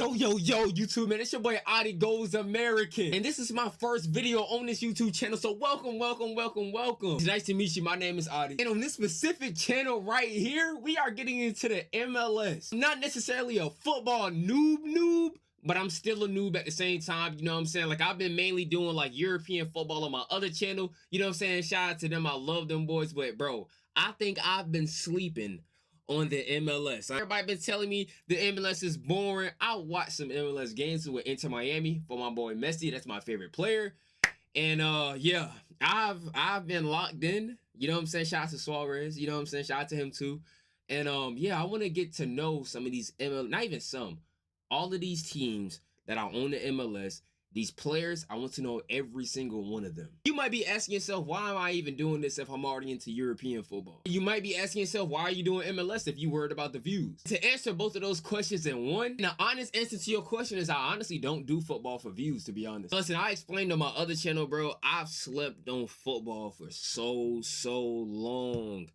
Yo, YouTube, man, it's your boy Adi Goes American, and this is my first video on this YouTube channel, so welcome. It's nice to meet you. My name is Adi, and on this specific channel right here, we are getting into the MLS. I'm not necessarily a football noob, but I'm still a noob at the same time, you know what I'm saying? Like, I've been mainly doing, like, European football on my other channel, you know what I'm saying? Shout out to them, I love them boys, but, bro, I think I've been sleeping on the MLS. Everybody been telling me the MLS is boring. I watched some MLS games with Inter Miami for my boy Messi. That's my favorite player. And yeah, I've been locked in. You know what I'm saying? Shout out to Suarez. You know what I'm saying? Shout out to him too. And yeah, I want to get to know some of these MLS, not even some, all of these teams that are on the MLS. These players, I want to know every single one of them. You might be asking yourself, why am I even doing this if I'm already into European football? You might be asking yourself, why are you doing MLS if you worried about the views? To answer both of those questions in one, the honest answer to your question is I honestly don't do football for views, to be honest. Listen, I explained on my other channel, bro, I've slept on football for so long.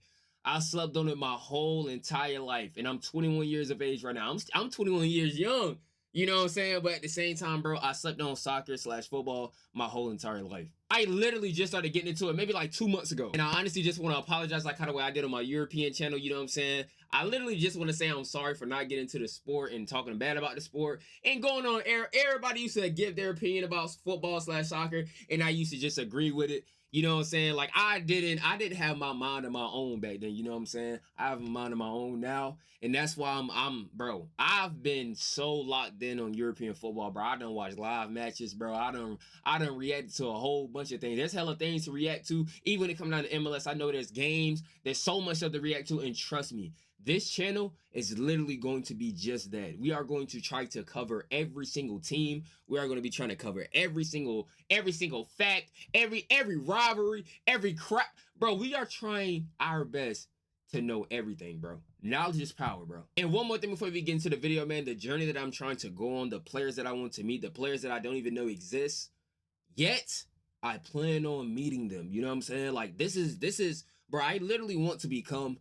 I slept on it my whole entire life, and I'm 21 years of age right now. I'm 21 years young. You know what I'm saying? But at the same time, bro, I slept on soccer/football my whole entire life. I literally just started getting into it maybe like 2 months ago. And I honestly just want to apologize like kind of way I did on my European channel, you know what I'm saying? I literally just want to say I'm sorry for not getting into the sport and talking bad about the sport and going on air. Everybody used to give their opinion about football/soccer, and I used to just agree with it. You know what I'm saying? Like, I didn't have my mind of my own back then, you know what I'm saying? I have a mind of my own now, and that's why bro, I've been so locked in on European football, bro. I done watched live matches, bro. I done reacted to a whole bunch of things. There's hella things to react to. Even when it comes down to MLS, I know there's games. There's so much stuff to react to, and trust me, this channel is literally going to be just that. We are going to try to cover every single team. We are going to be trying to cover every single fact, every rivalry, every crap. Bro, we are trying our best to know everything, bro. Knowledge is power, bro. And one more thing before we get into the video, man, the journey that I'm trying to go on, the players that I want to meet, the players that I don't even know exist yet, I plan on meeting them. You know what I'm saying? Like, this is, bro, I literally want to become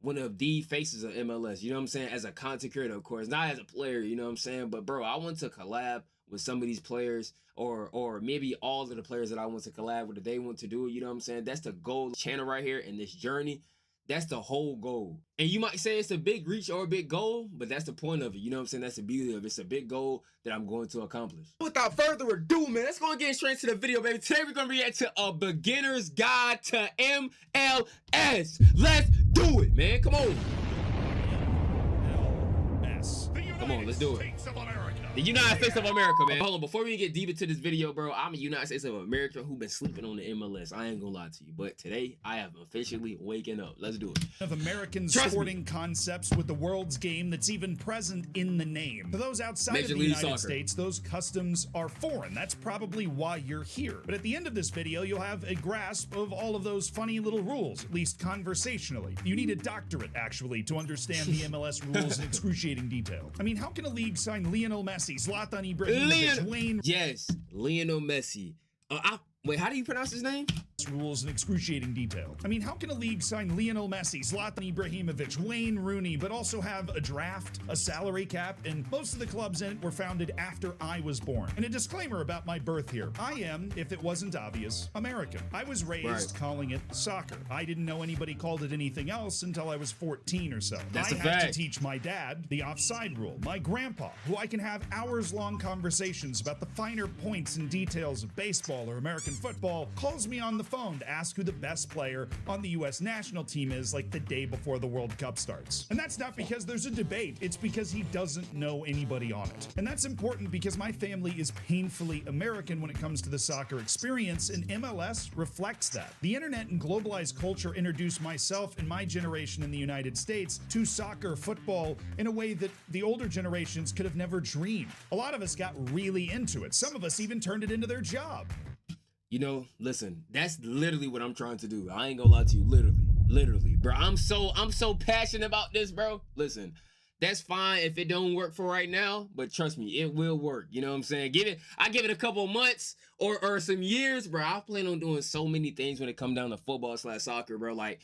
one of the faces of MLS, you know what I'm saying? As a content creator, of course, not as a player, you know what I'm saying? But bro, I want to collab with some of these players, or maybe all of the players that I want to collab with, that they want to do it, you know what I'm saying? That's the goal of the channel right here in this journey. That's the whole goal. And you might say it's a big reach or a big goal, but that's the point of it. You know what I'm saying? That's the beauty of it. It's a big goal that I'm going to accomplish. Without further ado, man, let's go and get straight to the video, baby. Today we're going to react to a beginner's guide to MLS. Let's do it, man. Come on. Come on, let's do it. The United States of America, man. Hold on, before we get deep into this video, bro, I'm a United States of America who been sleeping on the MLS. I ain't gonna lie to you, but today I am officially waking up. Let's do it. Of American sporting concepts with the world's game that's even present in the name. For those outside of the United States, those customs are foreign. That's probably why you're here. But at the end of this video, you'll have a grasp of all of those funny little rules, at least conversationally. You need a doctorate, actually, to understand the MLS rules in excruciating detail. I mean, how can a league sign Lionel Messi, Zlatan Ibrahimovic, Wayne... Yes, Lionel Messi. Wait, how do you pronounce his name? Rules in excruciating detail. I mean, how can a league sign Lionel Messi, Zlatan Ibrahimovic, Wayne Rooney, but also have a draft, a salary cap, and most of the clubs in it were founded after I was born? And a disclaimer about my birth here. I am, if it wasn't obvious, American. I was raised calling it soccer. I didn't know anybody called it anything else until I was 14 or so. That's I had to teach my dad the offside rule. My grandpa, who I can have hours-long conversations about the finer points and details of baseball or American football, calls me on the phone to ask who the best player on the US national team is like the day before the World Cup starts. And that's not because there's a debate, it's because he doesn't know anybody on it. And that's important because my family is painfully American when it comes to the soccer experience, and MLS reflects that. The internet and globalized culture introduced myself and my generation in the United States to soccer, football, in a way that the older generations could have never dreamed. A lot of us got really into it. Some of us even turned it into their job. You know, listen, that's literally what I'm trying to do. I ain't gonna lie to you, literally, bro. I'm so passionate about this, bro. Listen, that's fine if it don't work for right now, but trust me, it will work. You know what I'm saying? I give it a couple months or some years, bro. I plan on doing so many things when it come down to football/soccer, bro. Like,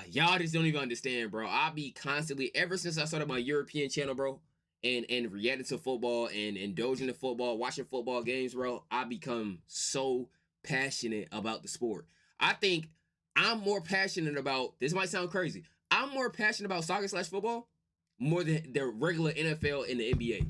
y'all just don't even understand, bro. I be constantly, ever since I started my European channel, bro, and reacting to football and indulging in football, watching football games, bro, I become so passionate about the sport. I think I'm more passionate about, this might sound crazy, I'm more passionate about soccer/football more than the regular NFL and the NBA.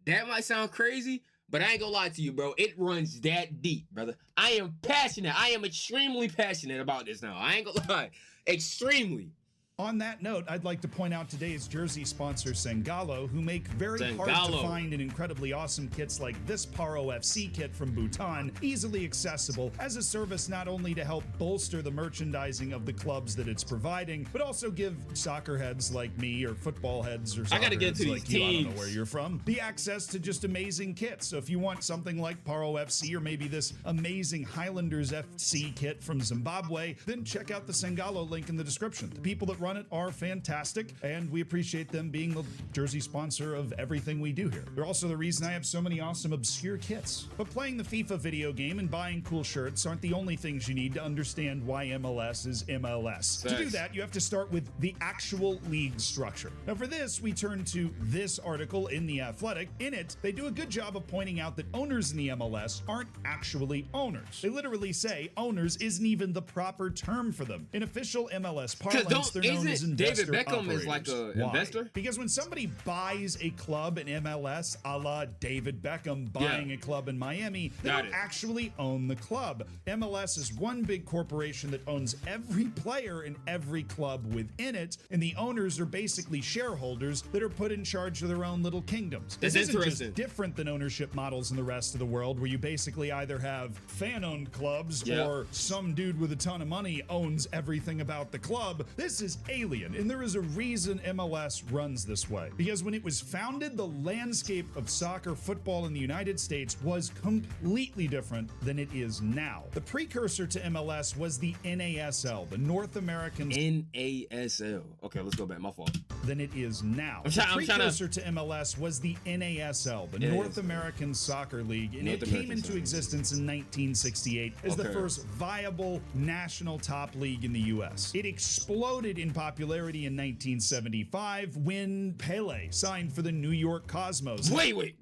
That might sound crazy, but I ain't gonna lie to you, bro. It runs that deep, brother. I am passionate. I am extremely passionate about this now. I ain't gonna lie. Extremely. On that note, I'd like to point out today's jersey sponsor, Sangalo, who make very hard to find and incredibly awesome kits like this Paro FC kit from Bhutan, easily accessible as a service not only to help bolster the merchandising of the clubs that it's providing, but also give soccer heads like me or football heads or soccer heads like you, I don't know where you're from, the access to just amazing kits. So if you want something like Paro FC or maybe this amazing Highlanders FC kit from Zimbabwe, then check out the Sangalo link in the description. The people that run it are fantastic, and we appreciate them being the jersey sponsor of everything we do here. They're also the reason I have so many awesome obscure kits. But playing the FIFA video game and buying cool shirts aren't the only things you need to understand why MLS is MLS. To do that, you have to start with the actual league structure. Now for this, we turn to this article in The Athletic. In it, they do a good job of pointing out that owners in the MLS aren't actually owners. They literally say owners isn't even the proper term for them. In official MLS parlance, they're known as David Beckham is like an investor? Because when somebody buys a club in MLS, a la David Beckham buying a club in Miami, they don't actually own the club. MLS is one big corporation that owns every player in every club within it, and the owners are basically shareholders that are put in charge of their own little kingdoms. This isn't just different than ownership models in the rest of the world, where you basically either have fan-owned clubs or some dude with a ton of money owns everything about the club. This is alien, and there is a reason MLS runs this way. Because when it was founded, the landscape of soccer football in the United States was completely different than it is now. The precursor to MLS was the NASL, the North American NASL. Okay, let's go back. My fault. Than it is now. The precursor to MLS was the NASL, the North American Soccer League, and it came into existence in 1968 as the first viable national top league in the U.S. It exploded in popularity in 1975 when Pele signed for the New York Cosmos. Wait.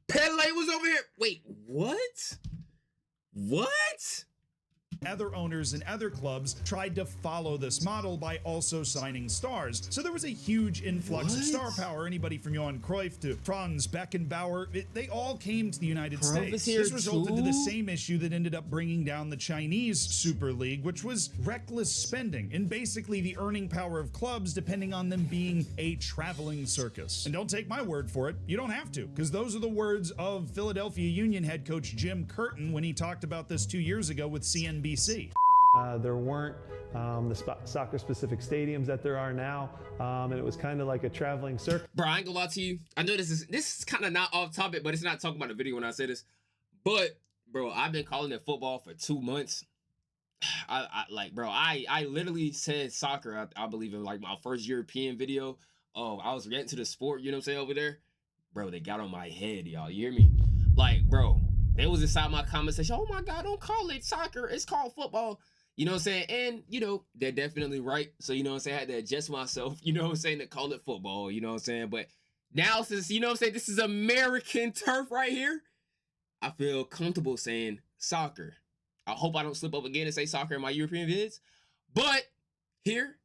Pele was over here. Wait, what? What? Other owners and other clubs tried to follow this model by also signing stars. So there was a huge influx of star power. Anybody from Johan Cruyff to Franz Beckenbauer, they all came to the United States. This resulted in the same issue that ended up bringing down the Chinese Super League, which was reckless spending and basically the earning power of clubs depending on them being a traveling circus. And don't take my word for it. You don't have to, because those are the words of Philadelphia Union head coach Jim Curtin when he talked about this 2 years ago with CNBC. There weren't the soccer-specific stadiums that there are now, and it was kind of like a traveling circus. Bro, I ain't gonna lie to you. I know this is kind of not off topic, but it's not talking about the video when I say this. But, bro, I've been calling it football for 2 months. I literally said soccer, I believe, in like my first European video. Oh, I was reacting to the sport, you know what I'm saying, over there. Bro, they got on my head, y'all. You hear me? Like, bro. They was inside my comment section. Oh my God, don't call it soccer. It's called football. You know what I'm saying? And, you know, they're definitely right. So, you know what I'm saying? I had to adjust myself, you know what I'm saying, to call it football. You know what I'm saying? But now, since, you know what I'm saying, this is American turf right here, I feel comfortable saying soccer. I hope I don't slip up again and say soccer in my European vids. But here,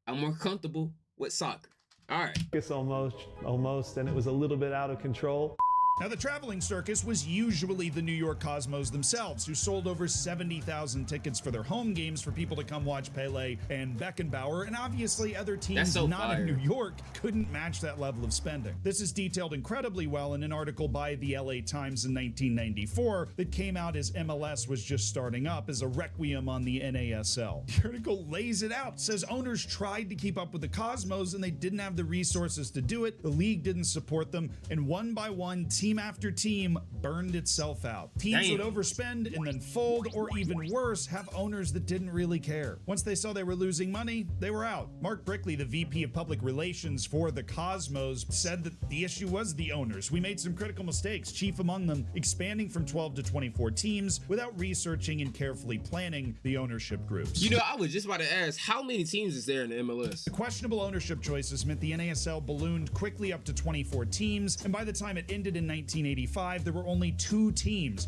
I'm more comfortable with soccer. All right. It's almost, and it was a little bit out of control. Now, the traveling circus was usually the New York Cosmos themselves, who sold over 70,000 tickets for their home games for people to come watch Pele and Beckenbauer, and obviously other teams not in New York couldn't match that level of spending. This is detailed incredibly well in an article by the LA Times in 1994 that came out as MLS was just starting up as a requiem on the NASL. The article lays it out, says owners tried to keep up with the Cosmos and they didn't have the resources to do it, the league didn't support them, and one by one, team after team burned itself out. Teams would overspend and then fold, or even worse, have owners that didn't really care. Once they saw they were losing money, they were out. Mark Brickley, the VP of Public Relations for the Cosmos, said that the issue was the owners. We made some critical mistakes, chief among them expanding from 12 to 24 teams without researching and carefully planning the ownership groups. You know, I was just about to ask, how many teams is there in the MLS? The questionable ownership choices meant the NASL ballooned quickly up to 24 teams, and by the time it ended in 1985, there were only two teams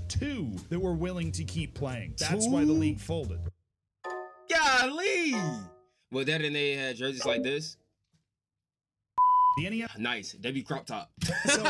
that were willing to keep playing. That's why the league folded. Golly! Well, that and they had jerseys like this. The NASL Nice. They be crop top.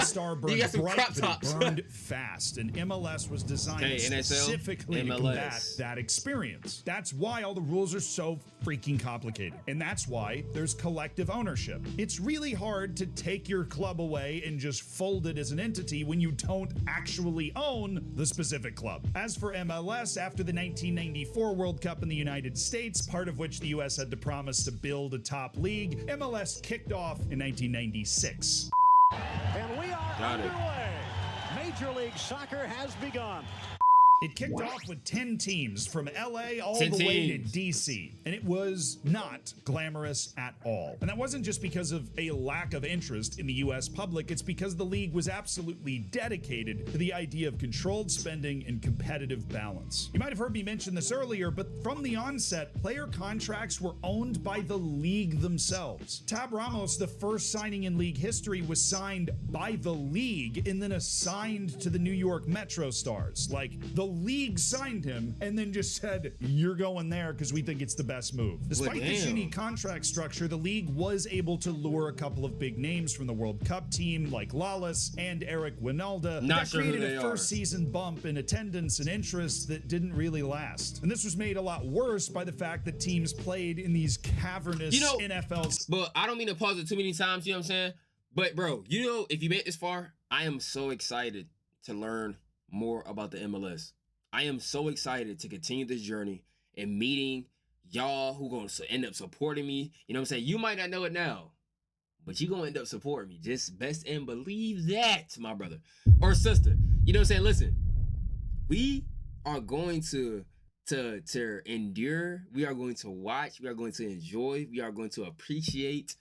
star burned bright, but it burned fast, and MLS was designed specifically to combat that experience. That's why all the rules are so freaking complicated, and that's why there's collective ownership. It's really hard to take your club away and just fold it as an entity when you don't actually own the specific club. As for MLS, after the 1994 World Cup in the United States, part of which the US had to promise to build a top league, MLS kicked off in 1996. And we are underway. Major League Soccer has begun. It kicked off with 10 teams from LA all the way to DC, and it was not glamorous at all. And that wasn't just because of a lack of interest in the US public, it's because the league was absolutely dedicated to the idea of controlled spending and competitive balance. You might have heard me mention this earlier, but from the onset, player contracts were owned by the league themselves. Tab Ramos, the first signing in league history, was signed by the league and then assigned to the New York Metro Stars. Like, the league signed him and then just said, you're going there because we think it's the best move. Despite this unique contract structure, the league was able to lure a couple of big names from the World Cup team like Lawless and Eric Winalda. That created a first season bump in attendance and interest that didn't really last. And this was made a lot worse by the fact that teams played in these cavernous NFLs. But I don't mean to pause it too many times, you know what I'm saying? But bro, you know, if you made it this far, I am so excited to learn more about the MLS. I am so excited to continue this journey and meeting y'all who going to end up supporting me. You know what I'm saying? You might not know it now, but you're going to end up supporting me. Just best and believe that, my brother or sister. You know what I'm saying? Listen, we are going to endure. We are going to watch. We are going to enjoy. We are going to appreciate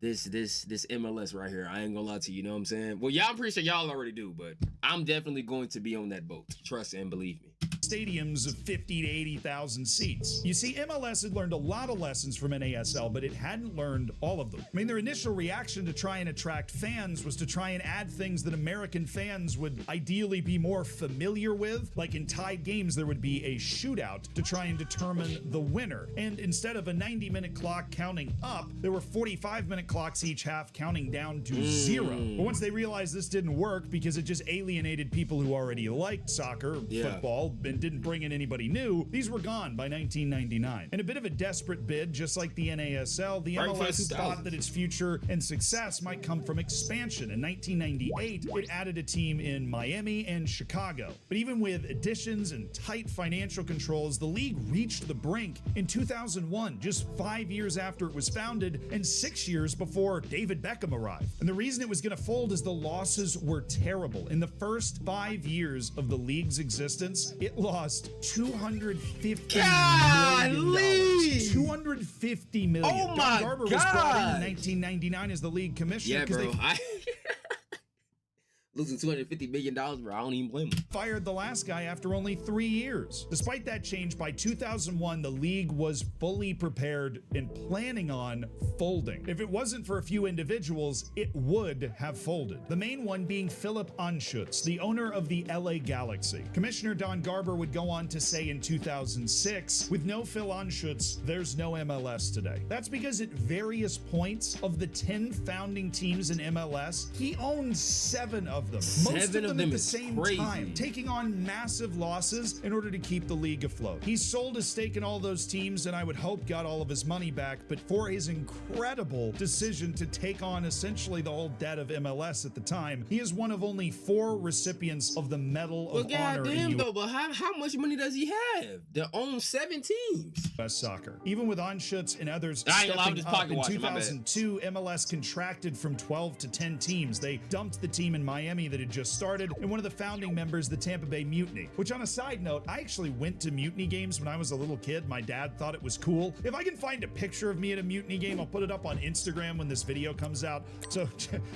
this MLS right here. I ain't gonna lie to you, you know what I'm saying? Well, y'all, I'm pretty sure y'all already do, but I'm definitely going to be on that boat. Trust and believe me. Stadiums of 50 to 80,000 seats. You see, MLS had learned a lot of lessons from NASL, but it hadn't learned all of them. I mean, their initial reaction to try and attract fans was to try and add things that American fans would ideally be more familiar with. Like in tied games, there would be a shootout to try and determine the winner. And instead of a 90-minute clock counting up, there were 45-minute clocks each half counting down to 0. But once they realized this didn't work because it just alienated people who already liked soccer, football, and didn't bring in anybody new, these were gone by 1999. In a bit of a desperate bid, just like the NASL, the MLS thought that its future and success might come from expansion. In 1998, it added a team in Miami and Chicago. But even with additions and tight financial controls, the league reached the brink in 2001, just 5 years after it was founded and 6 years before David Beckham arrived. And the reason it was going to fold is the losses were terrible. In the first 5 years of the league's existence, it lost $250 million. $250 million. Oh my Don Garber was brought in 1999 as the league commissioner. Yeah, bro. Losing $250 million, bro. I don't even blame him. Fired the last guy after only 3 years. Despite that change, by 2001, the league was fully prepared and planning on folding. If it wasn't for a few individuals, it would have folded. The main one being Philip Anschutz, the owner of the LA Galaxy. Commissioner Don Garber would go on to say in 2006, with no Phil Anschutz, there's no MLS today. That's because at various points of the 10 founding teams in MLS, he owned 7 of them. Most of them at the same time, taking on massive losses in order to keep the league afloat. He sold his stake in all those teams and I would hope got all of his money back, but for his incredible decision to take on essentially the whole debt of MLS at the time, he is one of only 4 recipients of the Medal of Honor. Goddamn though, but how much money does he have to own 7 teams? US soccer. Even with Anschutz and others stepping up in 2002, MLS contracted from 12 to 10 teams. They dumped the team in Miami Miami that had just started, and one of the founding members of the Tampa Bay Mutiny. Which, on a side note, I actually went to mutiny games when I was a little kid. My dad thought it was cool. If I can find a picture of me at a mutiny game, I'll put it up on Instagram when this video comes out. So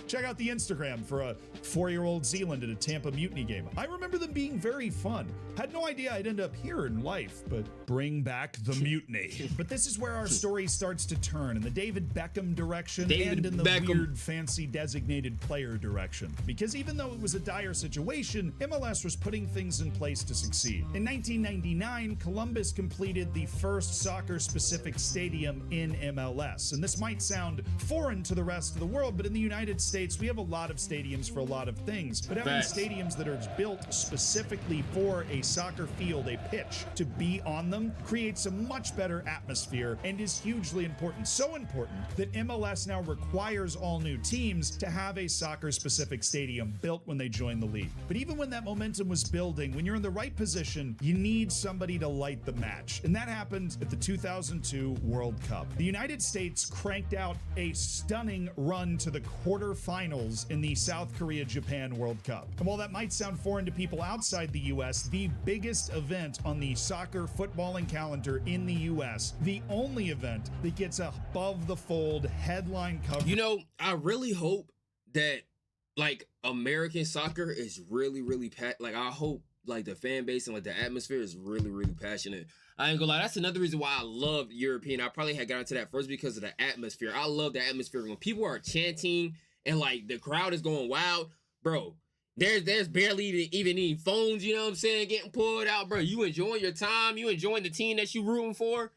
check out the Instagram for a 4-year-old Zealand at a Tampa Mutiny game. I remember them being very fun. Had no idea I'd end up here in life, but bring back the mutiny. But this is where our story starts to turn in the David Beckham direction and in the weird, fancy designated player direction. Because even though it was a dire situation, MLS was putting things in place to succeed. In 1999, Columbus completed the first soccer-specific stadium in MLS. And this might sound foreign to the rest of the world, but in the United States, we have a lot of stadiums for a lot of things. But having stadiums that are built specifically for a soccer field, a pitch, to be on them creates a much better atmosphere and is hugely important. So important that MLS now requires all new teams to have a soccer-specific stadium built when they join the league. But even when that momentum was building, when you're in the right position, you need somebody to light the match. And that happened at the 2002 World Cup. The United States cranked out a stunning run to the quarterfinals in the South Korea-Japan World Cup. And while that might sound foreign to people outside the US, the biggest event on the soccer footballing calendar in the US, the only event that gets above the fold headline coverage. You know, I really hope that like American soccer is really like I hope like the fan base and like the atmosphere is really passionate. I ain't gonna lie, that's another reason why I love European. I probably had got into that first because of the atmosphere. I love the atmosphere when people are chanting and like the crowd is going wild, bro. There's barely even any phones, you know what I'm saying, getting pulled out, bro. You enjoying your time, you enjoying the team that you rooting for.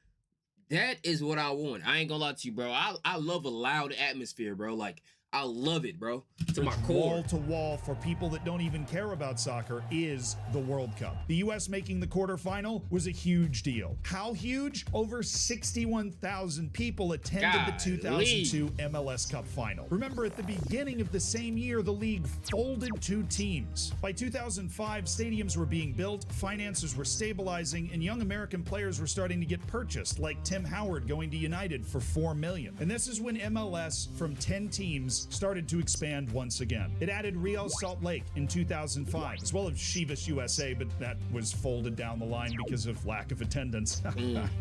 That is what I want. I ain't gonna lie to you, bro. I love a loud atmosphere, bro. Like, I love it, bro. To my core. Wall to wall for people that don't even care about soccer is the World Cup. The U.S. making the quarterfinal was a huge deal. How huge? Over 61,000 people attended the 2002 MLS Cup final. Remember, at the beginning of the same year, the league folded 2 teams. By 2005, stadiums were being built, finances were stabilizing, and young American players were starting to get purchased, like Tim Howard going to United for $4 million. And this is when MLS, from 10 teams, started to expand once again. It added Real Salt Lake in 2005, as well as Chivas USA, but that was folded down the line because of lack of attendance.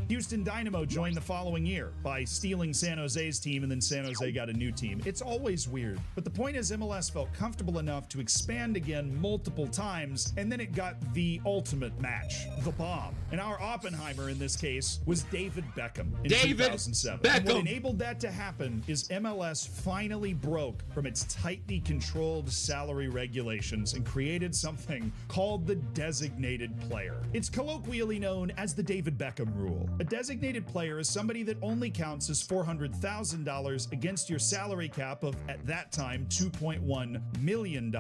Houston Dynamo joined the following year by stealing San Jose's team, and then San Jose got a new team. It's always weird, but the point is MLS felt comfortable enough to expand again multiple times, and then it got the ultimate match, the bomb. And our Oppenheimer in this case was David Beckham in 2007. And what enabled that to happen is MLS finally broke from its tightly controlled salary regulations and created something called the designated player. It's colloquially known as the David Beckham rule. A designated player is somebody that only counts as $400,000 against your salary cap of, at that time, $2.1 million,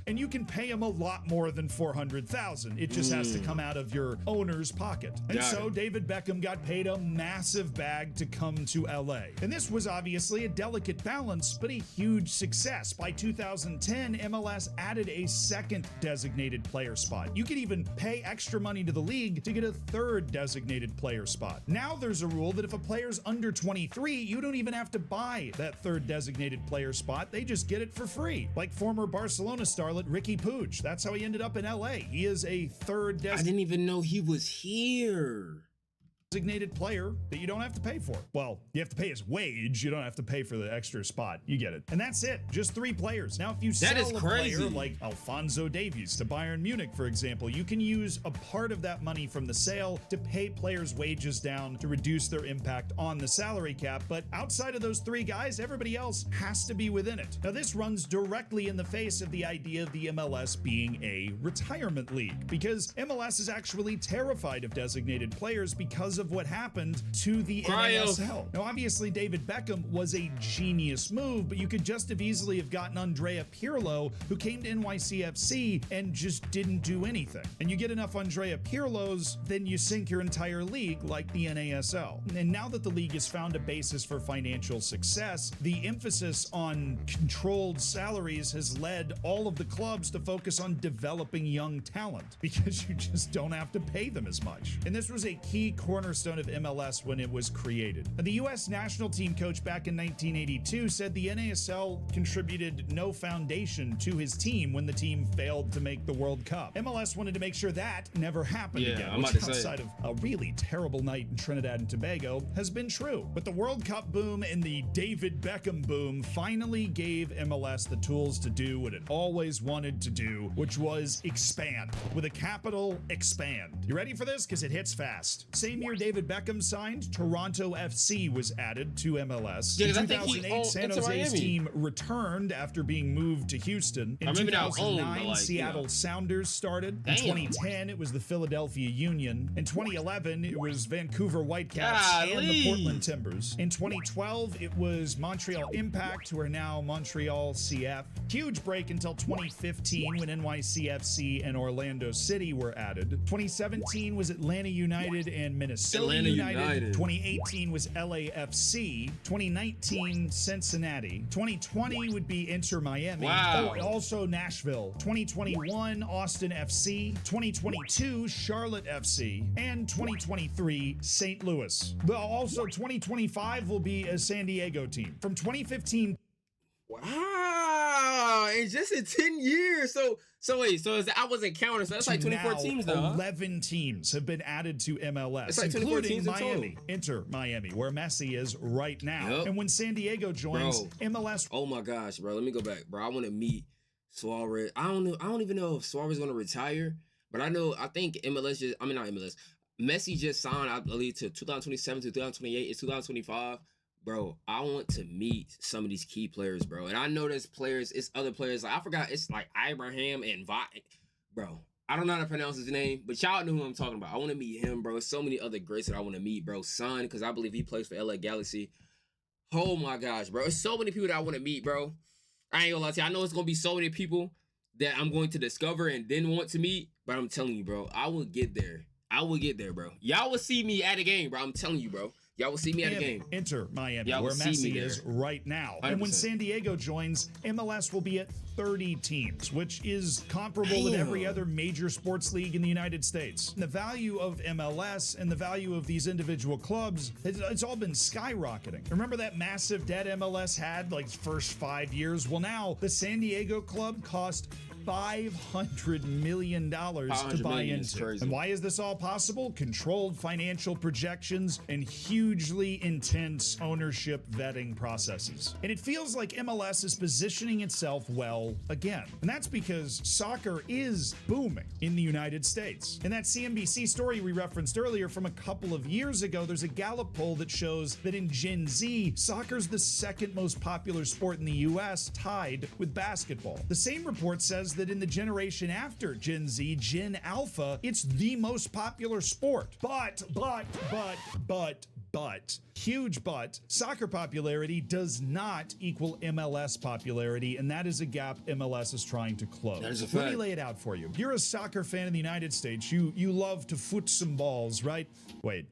and you can pay him a lot more than $400,000. It just has to come out of your owner's pocket. And so David Beckham got paid a massive bag to come to LA. And this was obviously a delicate balance, but a huge success. By 2010, MLS added a second designated player spot. You could even pay extra money to the league to get a third designated player spot. Now there's a rule that if a player's under 23, you don't even have to buy that third designated player spot. They just get it for free. Like former Barcelona starlet Ricky Puig. That's how he ended up in LA. He is a third I didn't even know he was here. Designated player that you don't have to pay for. Well, you have to pay his wage. You don't have to pay for the extra spot. You get it. And that's it. Just 3 players. Now, if you sell a player like Alphonso Davies to Bayern Munich, for example, you can use a part of that money from the sale to pay players' wages down to reduce their impact on the salary cap. But outside of those 3 guys, everybody else has to be within it. Now, this runs directly in the face of the idea of the MLS being a retirement league, because MLS is actually terrified of designated players because of what happened to the NASL. Now, obviously, David Beckham was a genius move, but you could just have easily have gotten Andrea Pirlo, who came to NYCFC and just didn't do anything. And you get enough Andrea Pirlos, then you sink your entire league like the NASL. And now that the league has found a basis for financial success, the emphasis on controlled salaries has led all of the clubs to focus on developing young talent, because you just don't have to pay them as much. And this was a key corner cornerstone of MLS when it was created. The U.S. national team coach back in 1982 said the NASL contributed no foundation to his team when the team failed to make the World Cup. MLS wanted to make sure that never happened again, which outside of a really terrible night in Trinidad and Tobago has been true. But the World Cup boom and the David Beckham boom finally gave MLS the tools to do what it always wanted to do, which was expand. With a capital expand. You ready for this? Because it hits fast. Same year David Beckham signed, Toronto FC was added to MLS. In 2008, San Jose's team returned after being moved to Houston. In 2009, Seattle Sounders started. In 2010, it was the Philadelphia Union. In 2011, it was Vancouver Whitecaps and the Portland Timbers. In 2012, it was Montreal Impact, who are now Montreal CF. Huge break until 2015 when NYCFC and Orlando City were added. 2017 was Atlanta United and Minnesota United. 2018 was LAFC. 2019, Cincinnati. 2020 would be Inter Miami. Also Nashville. 2021, Austin FC. 2022, Charlotte FC. And 2023, St. Louis. Also 2025 will be a San Diego team. From 2015. Wow, and just in 10 years. So I wasn't counting. So that's like 24 teams now. 11 teams have been added to MLS, it's like 24 including teams Miami, Inter Miami, where Messi is right now. And when San Diego joins MLS. Oh my gosh, bro. Let me go back, bro. I want to meet Suarez. I don't even know if Suarez is going to retire, but I think MLS just, not MLS. Messi just signed, I believe, to 2027 to 2028. It's 2025. Bro, I want to meet some of these key players, bro. And I know there's players, it's other players. Like, I forgot, it's like Abraham and Bro, I don't know how to pronounce his name, but y'all know who I'm talking about. I want to meet him, bro. There's so many other greats that I want to meet, bro. Son, because I believe he plays for LA Galaxy. Oh, my gosh, bro. There's so many people that I want to meet, bro. I ain't gonna lie to you. I know it's going to be so many people that I'm going to discover and then want to meet, but I'm telling you, bro, I will get there. I will get there, bro. Y'all will see me at a game, bro. I'm telling you, bro. Y'all will see me at a game. Inter Miami, where Messi is right now. 100%. And when San Diego joins, MLS will be at 30 teams, which is comparable with every other major sports league in the United States. And the value of MLS and the value of these individual clubs, it's all been skyrocketing. Remember that massive debt MLS had like first 5 years? Well, now the San Diego club cost $500 million to buy into. And why is this all possible? Controlled financial projections and hugely intense ownership vetting processes. And it feels like MLS is positioning itself well again. And that's because soccer is booming in the United States. In that CNBC story we referenced earlier from a couple of years ago, there's a Gallup poll that shows that in Gen Z, soccer's the second most popular sport in the US, tied with basketball. The same report says that in the generation after Gen Z, Gen Alpha, it's the most popular sport. But, huge but, soccer popularity does not equal MLS popularity, and that is a gap MLS is trying to close. That is a fact. Let me lay it out for you. You're a soccer fan in the United States. You love to foot some balls, right? Wait.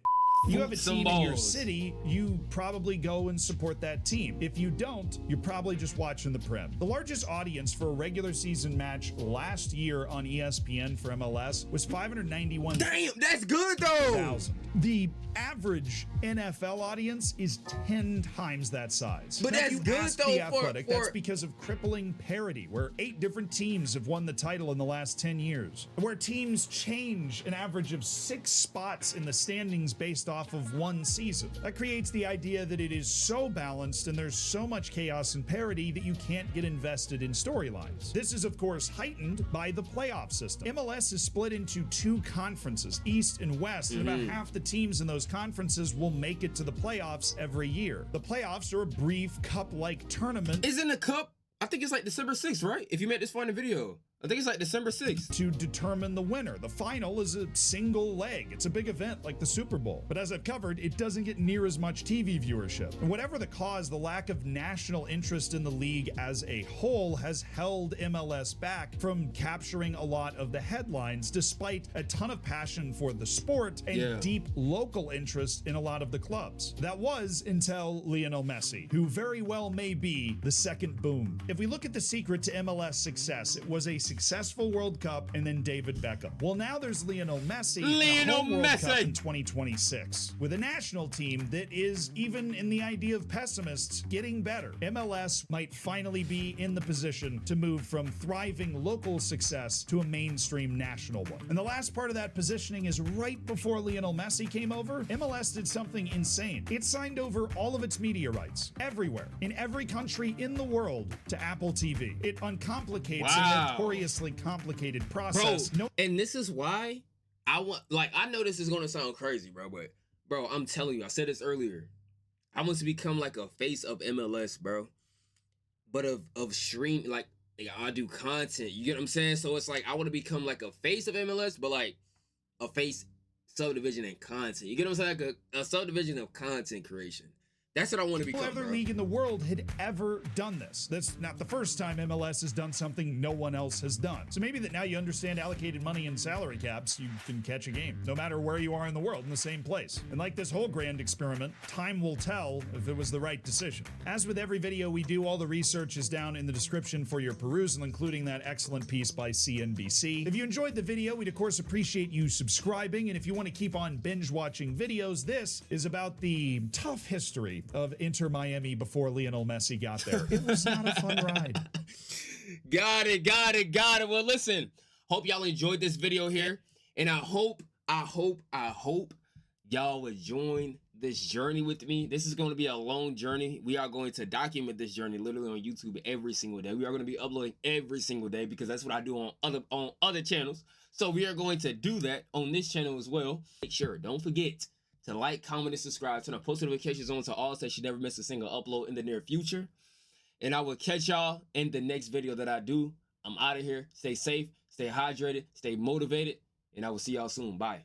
You have a team in your city, you probably go and support that team. If you don't, you're probably just watching the Prem. The largest audience for a regular season match last year on ESPN for MLS was 591. Damn, that's good though. The average NFL audience is 10 times that size. But now, that's good though. The Athletic, that's because of crippling parity, where 8 different teams have won the title in the last 10 years, where teams change an average of 6 spots in the standings based off of one season. That creates the idea that it is so balanced and there's so much chaos and parity that you can't get invested in storylines. This is, of course, heightened by the playoff system. MLS is split into 2 conferences, East and West, and about half the teams in those conferences will make it to the playoffs every year. The playoffs are a brief cup-like tournament. Isn't the cup, I think it's like December 6th, right? If you made this far in the video. I think it's like December 6th. To determine the winner. The final is a single leg. It's a big event like the Super Bowl. But as I've covered, it doesn't get near as much TV viewership. And whatever the cause, the lack of national interest in the league as a whole has held MLS back from capturing a lot of the headlines, despite a ton of passion for the sport and deep local interest in a lot of the clubs. That was until Lionel Messi, who very well may be the second boom. If we look at the secret to MLS success, it was a successful World Cup and then David Beckham. Well, now there's Lionel Messi and a Lionel home World Cup Messi in 2026 with a national team that is, even in the idea of pessimists, getting better. MLS might finally be in the position to move from thriving local success to a mainstream national one. And the last part of that positioning is right before Lionel Messi came over, MLS did something insane. It signed over all of its media rights everywhere, in every country in the world, to Apple TV. It uncomplicates a notoriously complicated process. Bro, and this is why I know this is gonna sound crazy, bro, but bro, I'm telling you, I said this earlier. I want to become like a face of MLS, bro. But of stream, like I do content. You get what I'm saying? So it's like I want to become like a face of MLS, but like a face subdivision and content. You get what I'm saying? Like a subdivision of content creation. That's what I want to become. No other bro. league in the world had ever done this. That's not the first time MLS has done something no one else has done. So maybe that now you understand allocated money and salary caps, you can catch a game, no matter where you are in the world, in the same place. And like this whole grand experiment, time will tell if it was the right decision. As with every video we do, all the research is down in the description for your perusal, including that excellent piece by CNBC. If you enjoyed the video, we'd of course appreciate you subscribing. And if you want to keep on binge watching videos, this is about the tough history of Inter Miami before Lionel Messi got there. It was not a fun ride. Got it. Well, listen, hope y'all enjoyed this video here. And I hope y'all would join this journey with me. This is going to be a long journey. We are going to document this journey literally on YouTube every single day. We are going to be uploading every single day because that's what I do on other channels. So we are going to do that on this channel as well. Make sure, don't forget to like, comment, and subscribe. Turn on post notifications on to all so you never miss a single upload in the near future. And I will catch y'all in the next video that I do. I'm out of here. Stay safe, stay hydrated, stay motivated, and I will see y'all soon. Bye.